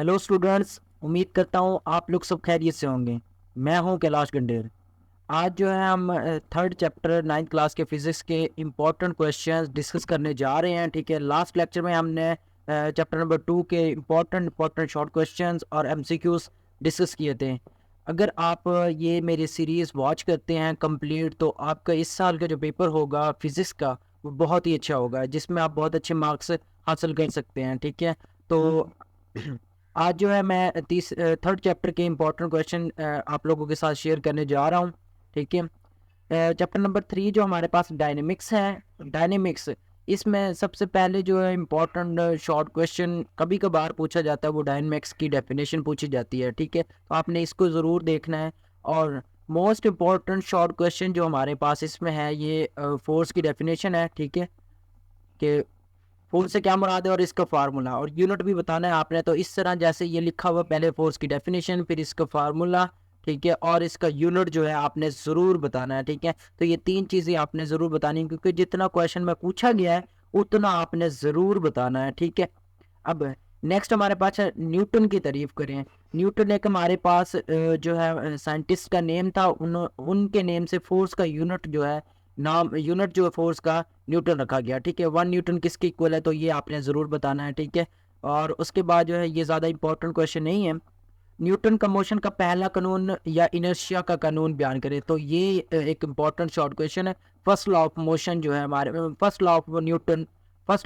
Hello students, उम्मीद करता हूँ आप लोग सब खैरियत से होंगे। मैं हूँ कैलाश गंडेर। आज जो है हम थर्ड चैप्टर नाइन्थ क्लास के फिजिक्स के इम्पोर्टेंट क्वेश्चंस डिस्कस करने जा रहे हैं। ठीक है, लास्ट लेक्चर में हमने चैप्टर नंबर 2 के इम्पोर्टेंट शॉर्ट क्वेश्चंस और एमसीक्यूज डिस्कस किए थे। अगर आप ये मेरी सीरीज़ वॉच करते हैं कंप्लीट, तो आपका इस साल का जो पेपर होगा फिज़िक्स का वो बहुत ही अच्छा होगा, जिसमें आप बहुत अच्छे मार्क्स हासिल कर सकते हैं। ठीक है, तो आज जो है मैं थर्ड चैप्टर के इम्पोर्टेंट क्वेश्चन आप लोगों के साथ शेयर करने जा रहा हूँ। ठीक है, चैप्टर नंबर 3 जो हमारे पास डायनेमिक्स है। डायनेमिक्स, इसमें सबसे पहले जो है इम्पोर्टेंट शॉर्ट क्वेश्चन कभी कभार पूछा जाता है, वो डायनेमिक्स की डेफिनेशन पूछी जाती है। ठीक है, तो आपने इसको ज़रूर देखना है। और मोस्ट इम्पोर्टेंट शॉर्ट क्वेश्चन जो हमारे पास इसमें है, ये फोर्स की डेफिनेशन है। ठीक है, कि फोर्स से क्या मुराद है और इसका फार्मूला और यूनिट भी बताना है आपने। तो इस तरह जैसे ये लिखा हुआ, पहले फोर्स की डेफिनेशन, फिर इसका फार्मूला, ठीक है, और इसका यूनिट जो है आपने ज़रूर बताना है। ठीक है, तो ये तीन चीज़ें आपने ज़रूर बतानी है, क्योंकि जितना क्वेश्चन में पूछा गया है उतना आपने ज़रूर बताना है। ठीक है, अब नेक्स्ट हमारे पास है न्यूटन की तारीफ करें। न्यूटन एक हमारे पास जो है साइंटिस्ट का नेम था। उनके नेम से फोर्स का यूनिट जो है, नाम यूनिट जो है फोर्स का, न्यूटन रखा गया। ठीक है, 1 न्यूटन किसके इक्वल है, तो ये आपने ज़रूर बताना है। ठीक है, और उसके बाद जो है ये ज़्यादा इंपॉर्टेंट क्वेश्चन नहीं है। न्यूटन का मोशन का पहला कानून या इनर्शिया का कानून बयान करें, तो ये एक इम्पॉर्टेंट शॉर्ट क्वेश्चन है। फर्स्ट लॉ ऑफ मोशन जो है हमारे, first law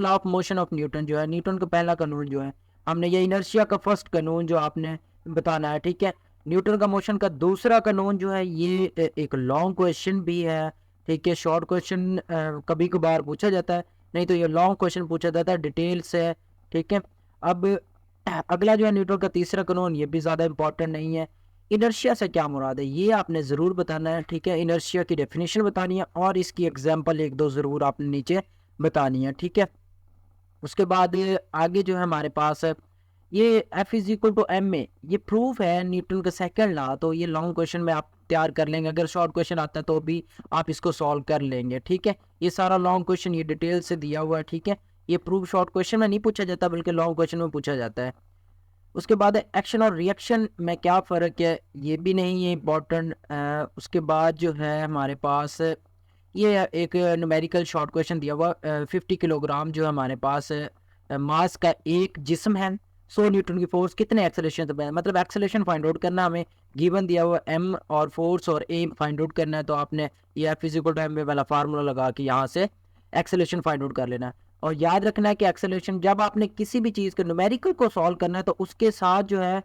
of motion of Newton जो है, न्यूटन का पहला कानून जो है, हमने ये इनर्शिया का फर्स्ट कानून जो आपने बताना है। ठीक है, न्यूटन का मोशन का दूसरा कानून जो है, ये एक लॉन्ग क्वेश्चन भी है। ठीक है, शॉर्ट क्वेश्चन कभी कभार पूछा जाता है, नहीं तो ये लॉन्ग क्वेश्चन पूछा जाता है, डिटेल से। ठीक है, अब अगला जो है न्यूटन का तीसरा कानून, ये भी ज़्यादा इंपॉर्टेंट नहीं है। इनर्शिया से क्या मुराद है, ये आपने ज़रूर बताना है। ठीक है, इनर्शिया की डेफिनेशन बतानी है और इसकी एग्जांपल एक दो ज़रूर आपने नीचे बतानी है। ठीक है, उसके बाद ये आगे जो है हमारे पास है, ये F=ma में, ये प्रूफ है न्यूटन का सेकंड लॉ। तो ये लॉन्ग क्वेश्चन में आप तैयार कर लेंगे, अगर शॉर्ट क्वेश्चन आता है तो भी आप इसको सॉल्व कर लेंगे। ठीक है, ये सारा लॉन्ग क्वेश्चन ये डिटेल से दिया हुआ है। ठीक है, ये प्रूफ शॉर्ट क्वेश्चन में नहीं पूछा जाता, बल्कि लॉन्ग क्वेश्चन में पूछा जाता है। उसके बाद एक्शन और रिएक्शन में क्या फ़र्क है, ये भी नहीं है इंपॉर्टेंट। उसके बाद जो है हमारे पास ये एक न्यूमेरिकल शॉर्ट क्वेश्चन दिया हुआ, 50 किलोग्राम जो हमारे पास मास का एक जिस्म है, 100 न्यूटन की फोर्स, कितने एक्सेलरेशन पे है, मतलब एक्सेलरेशन फाइंड आउट करना हमें, गिवन दिया हुआ एम और फोर्स और ए फाइंड आउट करना है। तो आपने ये फिजिकल टाइम में वाला फार्मूला लगा के यहाँ से एक्सेलरेशन फाइंड आउट कर लेना है। और याद रखना है कि एक्सेलरेशन, जब आपने किसी भी चीज़ के न्यूमेरिकल को सॉल्व करना है, तो उसके साथ जो है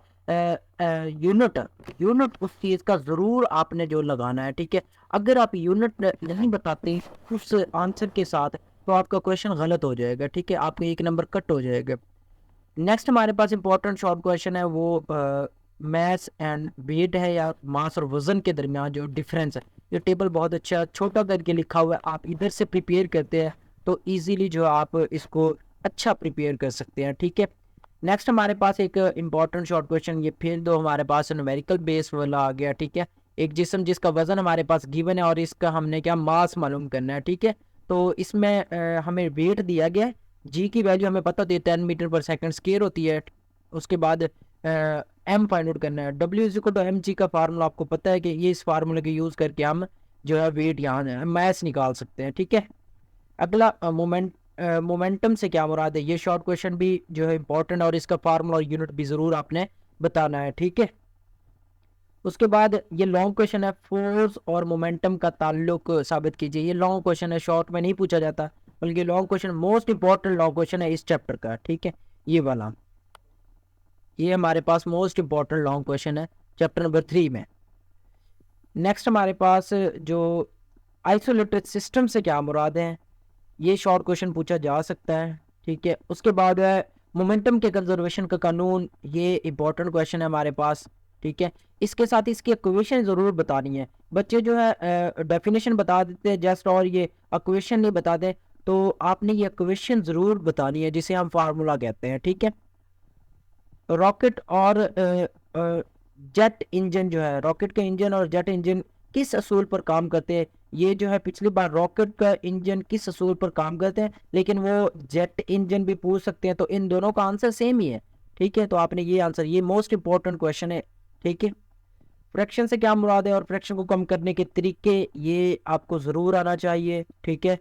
यूनिट यूनिट उस चीज़ का ज़रूर आपने जो लगाना है। ठीक है, अगर आप यूनिट नहीं बताते उस आंसर के साथ, तो आपका क्वेश्चन गलत हो जाएगा। ठीक है, आपका एक नंबर कट हो जाएगा। नेक्स्ट हमारे पास इंपॉर्टेंट शॉर्ट क्वेश्चन है, वो मास एंड वेट है, या मास और वजन के दरमियान जो डिफरेंस है। ये टेबल बहुत अच्छा छोटा करके लिखा हुआ है, आप इधर से प्रिपेयर करते हैं तो इजीली जो आप इसको अच्छा प्रिपेयर कर सकते हैं। ठीक है, नेक्स्ट हमारे पास एक इम्पॉर्टेंट शॉर्ट क्वेश्चन, ये फिर दो हमारे पास न्यूमेरिकल बेस वाला आ गया। ठीक है, एक जिस्म जिसका वजन हमारे पास गिवन है और इसका हमने क्या मास मालूम करना है। ठीक है, तो इसमें हमें वेट दिया गया है, जी की वैल्यू हमें पता होती है 10 मीटर पर सेकंड स्क्वायर होती है। उसके बाद एम फाइंड आउट करना है, W=mg का फार्मूला आपको पता है कि ये इस फार्मूले के यूज़ करके हम जो है वेट यहाँ मैस निकाल सकते हैं। ठीक है, अगला मोमेंटम से क्या मुराद है, ये शॉर्ट क्वेश्चन भी जो है इंपॉर्टेंट, और इसका फार्मूला और यूनिट भी ज़रूर आपने बताना है। ठीक है, उसके बाद ये लॉन्ग क्वेश्चन है, फोर्स और मोमेंटम का ताल्लुक साबित कीजिए। ये लॉन्ग क्वेश्चन है, शॉर्ट में नहीं पूछा जाता, बल्कि long question most important long question है इस चैप्टर का। ठीक है, ये वाला, ये हमारे पास मोस्ट इंपॉर्टेंट लॉन्ग क्वेश्चन है चैप्टर नंबर 3 में। नेक्स्ट हमारे पास जो आइसोलेटेड सिस्टम से क्या मुराद है, ये शॉर्ट क्वेश्चन पूछा जा सकता है। ठीक है, उसके बाद है मोमेंटम के कंजर्वेशन का कानून, ये इंपॉर्टेंट क्वेश्चन है हमारे पास। ठीक है, इसके साथ इसकी इक्वेशन ज़रूर बतानी है। बच्चे जो है डेफिनेशन बता देते हैं जस्ट, और ये इक्वेशन नहीं बताते, तो आपने ये इक्वेशन ज़रूर बतानी है, जिसे हम फार्मूला कहते हैं। ठीक है, रॉकेट और जेट इंजन जो है, रॉकेट का इंजन और जेट इंजन किस असूल पर काम करते हैं। ये जो है पिछली बार रॉकेट का इंजन किस असूल पर काम करते हैं, लेकिन वो जेट इंजन भी पूछ सकते हैं, तो इन दोनों का आंसर सेम ही है। ठीक है। तो आपने ये आंसर, ये मोस्ट इंपॉर्टेंट क्वेश्चन है, ठीक है। फ्रैक्शन से क्या मुराद है और फ्रैक्शन को कम करने के तरीके, ये आपको ज़रूर आना चाहिए, ठीक है।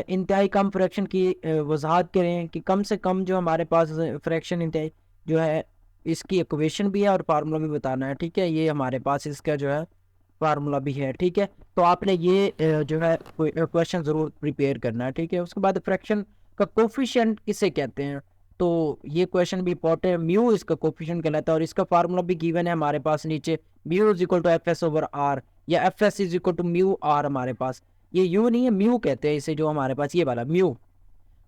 इंतहाई कम फ्रैक्शन की वजाहत करें कि कम से कम जो हमारे पास फ्रैक्शन इंतहाई जो है, इसकी इक्वेशन भी है और फार्मूला भी बताना है, ठीक है। ये हमारे पास इसका जो है फार्मूला भी है, ठीक है। तो आपने ये जो है क्वेश्चन ज़रूर प्रिपेयर करना है, ठीक है। उसके बाद फ्रैक्शन का कोफिशिएंट किसे कहते हैं, तो ये क्वेश्चन भी इंपॉर्टेंट है। म्यू इसका कोफिशिएंट कहलाता है और इसका फार्मूला भी गिवन है हमारे पास नीचे, mu is equal to F S over R, या F S is equal to mu R हमारे पास। ये यू नहीं है, म्यू कहते हैं इसे, जो हमारे पास ये वाला म्यू।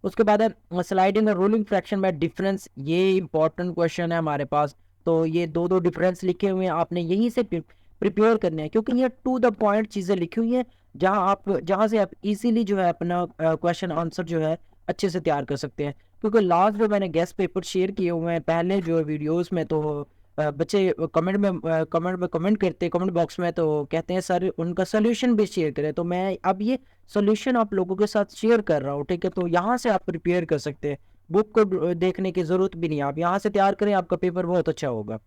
उसके बाद है स्लाइडिंग और रोलिंग फ्रैक्शन में डिफरेंस, ये इंपॉर्टेंट क्वेश्चन है हमारे पास। तो ये दो दो डिफरेंस लिखे हुए हैं, आपने यहीं से प्रिपेयर करने हैं, क्योंकि ये टू द पॉइंट चीज़ें लिखी हुई हैं, जहाँ से आप इजीली जो है अपना क्वेश्चन आंसर जो है अच्छे से तैयार कर सकते हैं। क्योंकि लास्ट जो मैंने गेस्ट पेपर शेयर किए हुए हैं पहले जो वीडियोस में, तो बच्चे कमेंट करते, कमेंट बॉक्स में, तो कहते हैं सर उनका सोल्यूशन भी शेयर करें। तो मैं अब ये सोल्यूशन आप लोगों के साथ शेयर कर रहा हूँ, ठीक है। तो यहाँ से आप प्रिपेयर कर सकते हैं, बुक को देखने की ज़रूरत भी नहीं है, आप यहाँ से तैयार करें, आपका पेपर बहुत अच्छा होगा।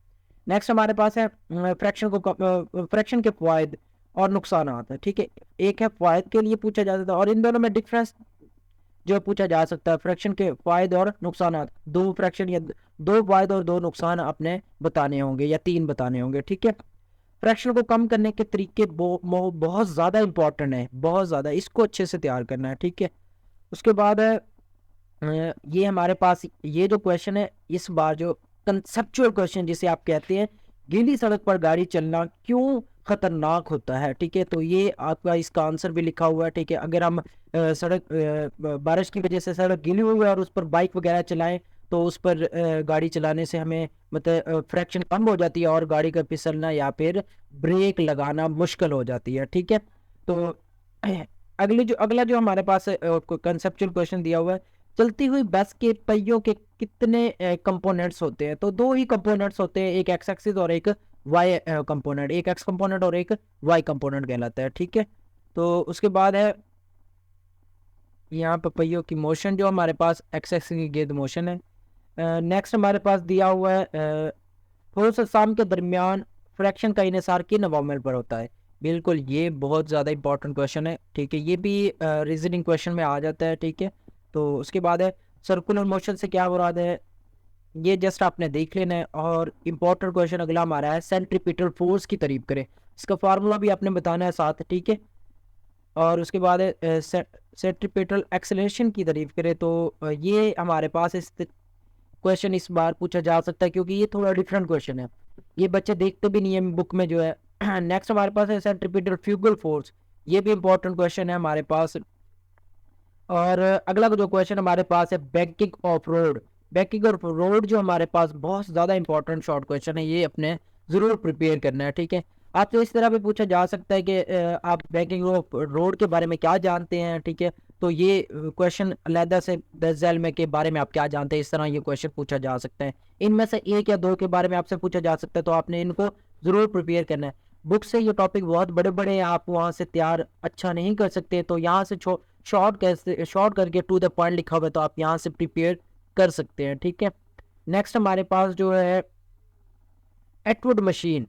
नेक्स्ट हमारे पास है फ्रैक्शन के फ़ायदे और नुकसान है, ठीक है। एक है फ़ायदे के लिए पूछा जा सकता है और इन दोनों में डिफरेंस जो पूछा जा सकता है, फ्रैक्शन के फ़ायदे और नुकसान, दो फ्रैक्शन या दो फायदे और दो नुकसान आपने बताने होंगे या तीन बताने होंगे, ठीक है। फ्रैक्शन को कम करने के तरीके बहुत ज़्यादा इंपॉर्टेंट है, बहुत ज़्यादा, इसको अच्छे से तैयार करना है, ठीक है। उसके बाद है ये हमारे पास ये जो क्वेश्चन है इस बार, जो कंसेप्चुअल क्वेश्चन जिसे आप कहते हैं, गीली सड़क पर गाड़ी चलना क्यों खतरनाक होता है, ठीक है। तो ये आपका इसका आंसर भी लिखा हुआ है, ठीक है। अगर हम बारिश की वजह से सड़क गीली हुई है और उस पर बाइक वगैरह चलाएं, तो उस पर गाड़ी चलाने से हमें मतलब फ्रैक्शन कम हो जाती है और गाड़ी का फिसलना या फिर ब्रेक लगाना मुश्किल हो जाती है, ठीक है। तो अगला जो हमारे पास कंसेप्चुअल क्वेश्चन दिया हुआ है, चलती हुई बस के पहियों के कितने कंपोनेंट्स होते हैं, तो दो ही कंपोनेंट्स होते हैं, एक एक्स एक्सिस और एक वाई कंपोनेंट, एक एक्स कंपोनेंट और एक वाई कंपोनेंट कहलाता है, ठीक है। तो उसके बाद है यहाँ पर पहियों की मोशन जो हमारे पास एक्स एक्सिस की गेंद मोशन है। नेक्स्ट हमारे पास दिया हुआ है ठोस और साम के दरमियान फ्रैक्शन का इन्हिसार किन अवामिल पर होता है। बिल्कुल, ये बहुत ज़्यादा इंपॉर्टेंट क्वेश्चन है, ठीक है। ये भी रीजनिंग क्वेश्चन में आ जाता है, ठीक है। तो उसके बाद है सर्कुलर मोशन से क्या मुराद है, ये जस्ट आपने देख लेना है। और इम्पोर्टेंट क्वेश्चन अगला हमारा है सेंट्रीपिटल फोर्स की तारीफ करें, इसका फार्मूला भी आपने बताना है साथ, ठीक है। और उसके बाद है सेंट्रीपिटल एक्सेलरेशन की तारीफ करें, तो ये हमारे पास इस क्वेश्चन इस बार पूछा जा सकता है, क्योंकि ये थोड़ा डिफरेंट क्वेश्चन है, ये बच्चे देखते भी नहीं है बुक में जो है। नेक्स्ट हमारे पास है सेंट्रीपिटल फ्यूगल फोर्स, ये भी इंपॉर्टेंट क्वेश्चन है हमारे पास। और अगला जो क्वेश्चन हमारे पास है banking of road, banking of road जो हमारे पास बहुत ज़्यादा इंपॉर्टेंट शॉर्ट क्वेश्चन है, ये अपने ज़रूर प्रिपेयर करना है, ठीक है। आपसे इस तरह भी पूछा जा सकता है कि आप बैकिंग ऑफ रोड के बारे में क्या जानते हैं, ठीक है। तो ये क्वेश्चन अलहदा से दस में के बारे में आप क्या जानते हैं, इस तरह ये क्वेश्चन पूछा जा सकता है। इनमें से एक या दो के बारे में आपसे पूछा जा सकता है, तो आपने इनको ज़रूर प्रिपेयर करना है। बुक से ये टॉपिक बहुत बड़े बड़े हैं, आप वहाँ से तैयार अच्छा नहीं कर सकते, तो यहाँ से शॉर्ट करके टू द पॉइंट लिखा हुआ है, तो आप यहाँ से प्रिपेयर कर सकते हैं, ठीक है। नेक्स्ट हमारे पास जो है एटवुड मशीन,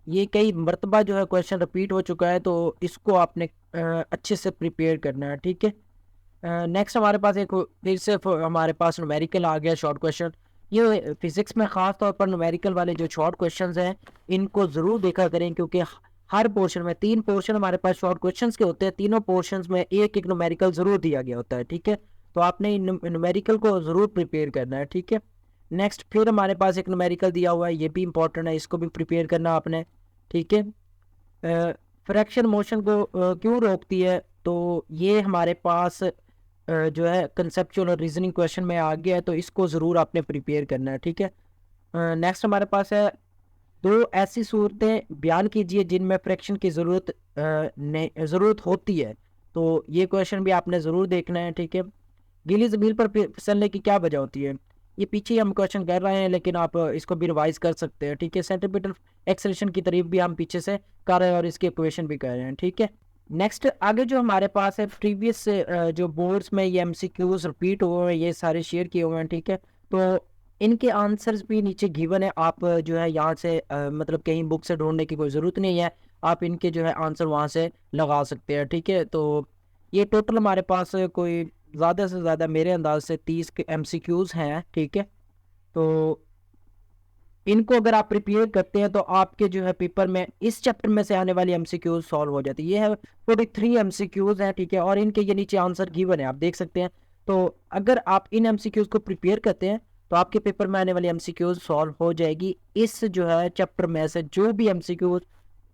ये कई मरतबा जो है क्वेश्चन रिपीट हो चुका है, तो इसको आपने अच्छे से प्रिपेयर करना है, ठीक है। नेक्स्ट हमारे पास एक फिर से हमारे पास न्यूमेरिकल आ गया शॉर्ट क्वेश्चन। ये फिजिक्स में ख़ास तौर पर न्यूमेरिकल वाले जो शॉर्ट क्वेश्चंस हैं, इनको ज़रूर देखा करें, क्योंकि हर पोर्शन में 3 पोर्शन हमारे पास शॉर्ट क्वेश्चंस के होते हैं, तीनों पोर्शंस में एक एक न्यूमेरिकल ज़रूर दिया गया होता है, ठीक है। तो आपने न्यूमेरिकल को ज़रूर प्रिपेयर करना है, ठीक है। नेक्स्ट फिर हमारे पास एक न्यूमेरिकल दिया हुआ है, ये भी इंपॉर्टेंट है, इसको भी प्रिपेयर करना आपने, ठीक है। फ्रैक्शन मोशन को क्यों रोकती है, तो ये हमारे पास जो है कंसेप्चुअल और रीजनिंग क्वेश्चन में आ गया है, तो इसको ज़रूर आपने प्रिपेयर करना है, ठीक है। नेक्स्ट हमारे पास है दो ऐसी सूरतें बयान कीजिए जिनमें फ्रैक्शन की ज़रूरत होती है, तो ये क्वेश्चन भी आपने ज़रूर देखना है, ठीक है। गीली ज़मीन पर फिसलने की क्या वजह होती है, ये पीछे हम क्वेश्चन कर रहे हैं, लेकिन आप इसको भी रिवाइज कर सकते हैं, ठीक है। सेंट्रीपिटल एक्सेलरेशन की तारीफ भी हम पीछे से कर रहे हैं और इसके इक्वेशन भी कर रहे हैं, ठीक है। नेक्स्ट आगे जो हमारे पास है प्रीवियस जो बोर्ड्स में ये एमसीक्यूज रिपीट हुए हैं, ये सारे शेयर किए हुए हैं, ठीक है। तो इनके आंसर्स भी नीचे गिवन है। आप जो है यहाँ से मतलब कहीं बुक से ढूंढने की कोई ज़रूरत नहीं है, आप इनके जो है आंसर वहाँ से लगा सकते हैं। ठीक है, तो ये टोटल हमारे पास कोई ज़्यादा से ज़्यादा मेरे अंदाज से 30 के MCQs हैं। ठीक है, तो इनको अगर आप प्रिपेयर करते हैं तो आपके जो है पेपर में इस चैप्टर में से आने वाली MCQs सॉल्व हो जाती है। ये है 43 MCQs हैं। ठीक है, और इनके ये नीचे आंसर गिवन है, आप देख सकते हैं। तो अगर आप इन MCQs को प्रिपेयर करते हैं तो आपके पेपर में आने वाली MCQs सॉल्व हो जाएगी। इस जो है चैप्टर में से जो भी MCQs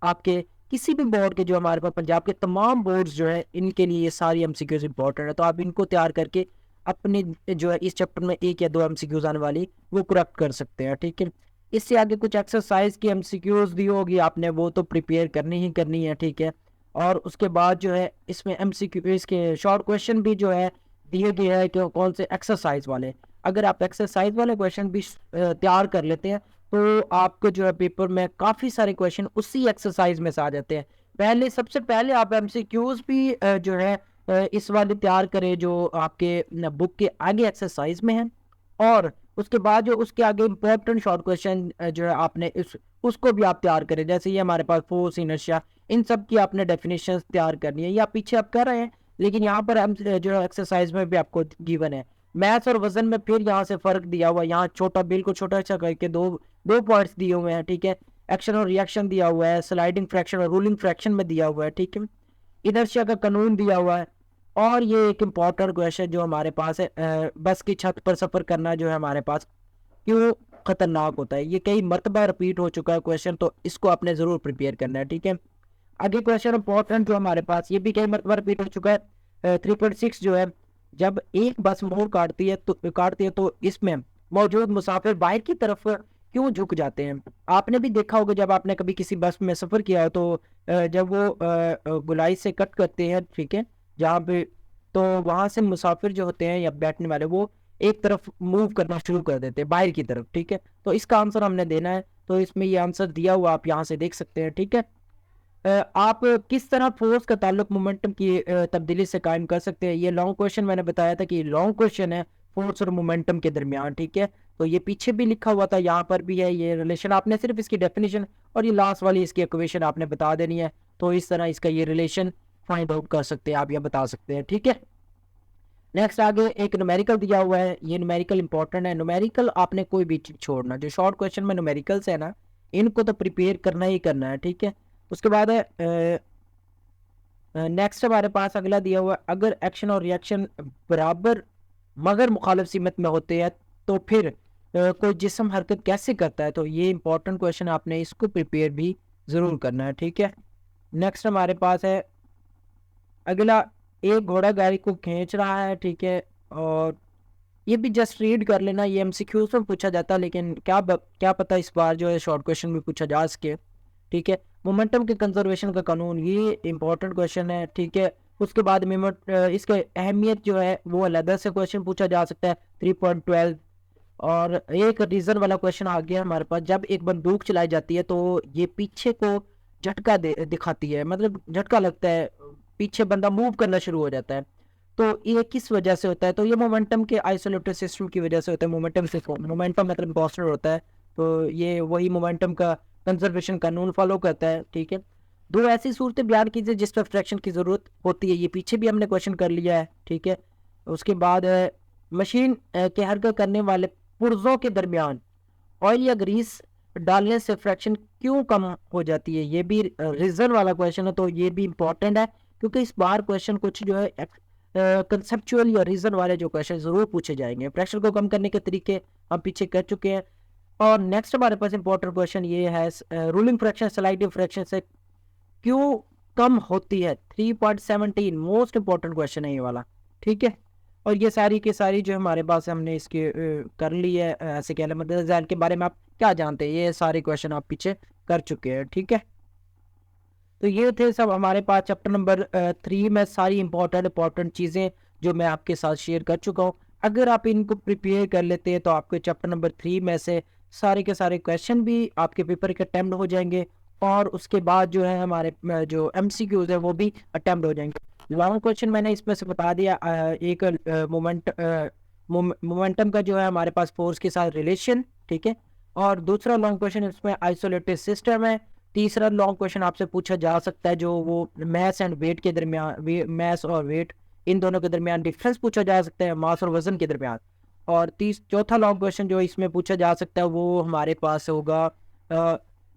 आपके किसी भी बोर्ड के, जो हमारे पास पंजाब के तमाम बोर्ड्स जो है, इनके लिए ये सारी MCQs इंपॉर्टेंट है। तो आप इनको तैयार करके अपने जो है इस चैप्टर में 1 या 2 MCQs आने वाली वो करेक्ट कर सकते हैं। ठीक है, इससे आगे कुछ एक्सरसाइज की MCQs दी होगी आपने, वो तो प्रिपेयर करनी ही करनी है। ठीक है, और उसके बाद जो है इसमें MCQ इसके शॉर्ट क्वेश्चन भी जो है दिए गए हैं कि कौन से एक्सरसाइज वाले। अगर आप एक्सरसाइज वाले क्वेश्चन भी तैयार कर लेते हैं तो आपको जो है पेपर में काफ़ी सारे क्वेश्चन उसी एक्सरसाइज में से आ जाते हैं। पहले सबसे पहले आप MCQs भी जो है इस वाले तैयार करें जो आपके बुक के आगे एक्सरसाइज में है, और उसके बाद जो उसके आगे इंपॉर्टेंट शॉर्ट क्वेश्चन जो है आपने इस उसको भी आप तैयार करें। जैसे ये हमारे पास फोर्स, इनर्शिया, इन सब की आपने डेफिनेशन तैयार करनी है। या पीछे आप कर रहे हैं, लेकिन यहाँ पर हम जो एक्सरसाइज में भी आपको गिवन है। मैथ्स और वजन में फिर यहाँ से फर्क दिया हुआ है, यहाँ छोटा बिल्कुल छोटा सा करके दो दो पॉइंट्स दिए हुए हैं। ठीक है, एक्शन और रिएक्शन दिया हुआ है, स्लाइडिंग फ्रैक्शन और रूलिंग फ्रैक्शन में दिया हुआ है। ठीक है, इनर्शिया का कानून दिया हुआ है, और ये एक इम्पॉर्टेंट क्वेश्चन जो हमारे पास है, बस की छत पर सफर करना जो है हमारे पास क्यों खतरनाक होता है। ये कई मरतबा रिपीट हो चुका है क्वेश्चन, तो इसको आपने जरूर प्रिपेयर करना है। ठीक है, आगे क्वेश्चन इंपॉर्टेंट जो हमारे पास, ये भी कई मरतबा रिपीट हो चुका है। 3.6 जो है, जब एक बस मोड़ काटती है तो इसमें मौजूद मुसाफिर बाहर की तरफ क्यों झुक जाते हैं। आपने भी देखा होगा जब आपने कभी किसी बस में सफर किया हो, तो जब वो गोलाई से कट करते हैं, ठीक है, जहाँ पे, तो वहां से मुसाफिर जो होते हैं या बैठने वाले, वो एक तरफ मूव करना शुरू कर देते हैं, बाहर की तरफ। ठीक है, तो इसका आंसर हमने देना है, तो इसमें ये आंसर दिया हुआ आप यहाँ से देख सकते हैं। ठीक है, आप किस तरह फोर्स का ताल्लुक मोमेंटम की तब्दीली से कायम कर सकते हैं। ये लॉन्ग क्वेश्चन मैंने बताया था कि लॉन्ग क्वेश्चन है फोर्स और मोमेंटम के दरमियान। ठीक है, तो ये पीछे भी लिखा हुआ था, यहाँ पर भी है ये रिलेशन। आपने सिर्फ इसकी डेफिनेशन और ये लास्ट वाली इसकी इक्वेशन आपने बता देनी है, तो इस तरह इसका ये रिलेशन फाइंड आउट कर सकते हैं आप, ये बता सकते हैं। ठीक है, नेक्स्ट आगे एक न्यूमेरिकल दिया हुआ है। ये न्यूमेरिकल इंपॉर्टेंट है। न्यूमेरिकल आपने कोई भी चीज छोड़ना, जो शॉर्ट क्वेश्चन में न्यूमेरिकल्स है ना, इनको तो प्रिपेयर करना ही करना है। ठीक है, उसके बाद है नेक्स्ट हमारे पास अगला दिया हुआ है, अगर एक्शन और रिएक्शन बराबर मगर मुखालिफ सीमत में होते हैं तो फिर कोई जिस्म हरकत कैसे करता है। तो ये इंपॉर्टेंट क्वेश्चन, आपने इसको प्रिपेयर भी जरूर करना है। ठीक है, नेक्स्ट हमारे पास है अगला, एक घोड़ा गाड़ी को खींच रहा है। ठीक है, और ये भी जस्ट रीड कर लेना, ये MCQs में पूछा जाता है, लेकिन क्या पता इस बार जो है शॉर्ट क्वेश्चन भी पूछा जा सके। ठीक है, मोमेंटम के कंजर्वेशन का कानून, ये इंपॉर्टेंट क्वेश्चन है। ठीक है, उसके बाद इसके अहमियत जो है वो अलग से क्वेश्चन पूछा जा सकता है, 3.12। और एक रीजन वाला क्वेश्चन आ गया हमारे पास, जब एक बंदूक चलाई जाती है तो ये पीछे को झटका दिखाती है, मतलब झटका लगता है, पीछे बंदा मूव करना शुरू हो जाता है। तो ये किस वजह से होता है, तो ये मोमेंटम के आइसोलेटेड सिस्टम की वजह से होता है। मोमेंटम मतलब कांस्टेंट होता है, तो ये वही मोमेंटम का कंजर्वेशन कानून फॉलो करता है। ठीक है, दो ऐसी सूरतें बयान कीजिए जिस पर फ्रैक्शन की जरूरत होती है। ये पीछे भी हमने क्वेश्चन कर लिया है। ठीक है, उसके बाद मशीन के हरकत करने वाले पुर्जों के दरमियान ऑयल या ग्रीस डालने से फ्रैक्शन क्यों कम हो जाती है। ये भी रीजन वाला क्वेश्चन है, तो ये भी इंपॉर्टेंट है, क्योंकि इस बार क्वेश्चन कुछ जो है कंसेप्चुअल या रीजन वाले जो क्वेश्चन जरूर पूछे जाएंगे। प्रेशर को कम करने के तरीके हम पीछे कर चुके हैं। और नेक्स्ट हमारे पास इंपॉर्टेंट क्वेश्चन ये है, रूलिंग फ्रैक्शन स्लाइडिंग फ्रैक्शन से क्यों कम होती है। 3.17 मोस्ट इंपॉर्टेंट क्वेश्चन है ये वाला। ठीक है, और ये सारी की सारी जो हमारे पास हमने इसके कर ली है। ऐसे कह लें मतलब के बारे में आप क्या जानते हैं, ये सारे क्वेश्चन आप पीछे कर चुके हैं। ठीक है, तो ये थे सब हमारे पास चैप्टर नंबर 3 में सारी इंपॉर्टेंट चीज़ें जो मैं आपके साथ शेयर कर चुका हूँ। अगर आप इनको प्रिपेयर कर लेते हैं तो आपके चैप्टर नंबर 3 में से सारे के सारे क्वेश्चन भी आपके पेपर के अटैम्प्ट हो जाएंगे, और उसके बाद जो है हमारे जो MCQs है वो भी अटैम्प्ट हो जाएंगे। लॉन्ग क्वेश्चन मैंने इसमें से बता दिया, एक मोमेंटम का जो है हमारे पास फोर्स के साथ रिलेशन, ठीक है। और दूसरा लॉन्ग क्वेश्चन इसमें आइसोलेटेड सिस्टम है। तीसरा लॉन्ग क्वेश्चन आपसे पूछा जा सकता है जो वो मैस एंड वेट के दरमियान, मैस और वेट इन दोनों के दरमियान डिफरेंस पूछा जा सकता है, मास और वजन के दरमियान। और चौथा लॉन्ग क्वेश्चन जो इसमें पूछा जा सकता है वो हमारे पास होगा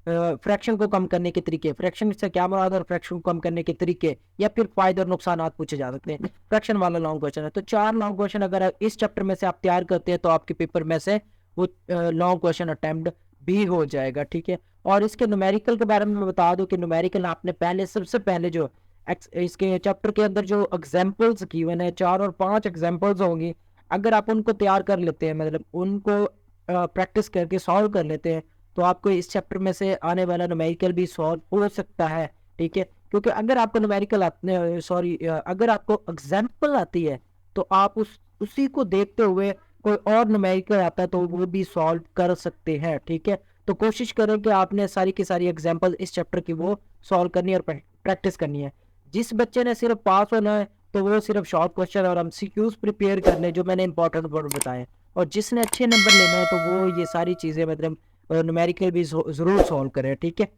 फ्रैक्शन को कम करने के तरीके। फ्रैक्शन से क्या मुराद है और फ्रैक्शन को कम करने के तरीके, या फिर फायदे और नुकसान पूछे जा सकते हैं। फ्रैक्शन वाला लॉन्ग क्वेश्चन है। तो 4 लॉन्ग क्वेश्चन अगर इस चैप्टर में से आप तैयार करते हैं तो आपके पेपर में से वो लॉन्ग क्वेश्चन अटेम्प्ट भी हो जाएगा, ठीक है। और इसके न्यूमेरिकल के बारे में मैं बता दूं कि न्यूमेरिकल आपने पहले, सबसे पहले जो इसके चैप्टर के अंदर जो एग्जाम्पल्स गिवन है 4 और 5 एग्जाम्पल्स होंगी, अगर आप उनको तैयार कर लेते हैं, मतलब उनको प्रैक्टिस करके सॉल्व कर लेते हैं, तो आपको इस चैप्टर में से आने वाला न्यूमेरिकल भी सॉल्व हो सकता है, ठीक है। क्योंकि अगर आपको न्यूमेरिकल अगर आपको एग्जाम्पल आती है तो आप उसी को देखते हुए कोई और न्यूमेरिकल आता है तो वो भी सॉल्व कर सकते हैं, ठीक है। तो कोशिश करें कि आपने सारी की सारी एग्जाम्पल इस चैप्टर की वो सॉल्व करनी है और प्रैक्टिस करनी है। जिस बच्चे ने सिर्फ पास होना है तो वो सिर्फ शॉर्ट क्वेश्चन और एमसीक्यूज प्रिपेयर करने जो मैंने इंपॉर्टेंट वर्ड बताए, और जिसने अच्छे नंबर लेना है तो वो ये सारी चीज़ें मतलब न्यूमेरिकल भी ज़रूर सॉल्व करें, ठीक है।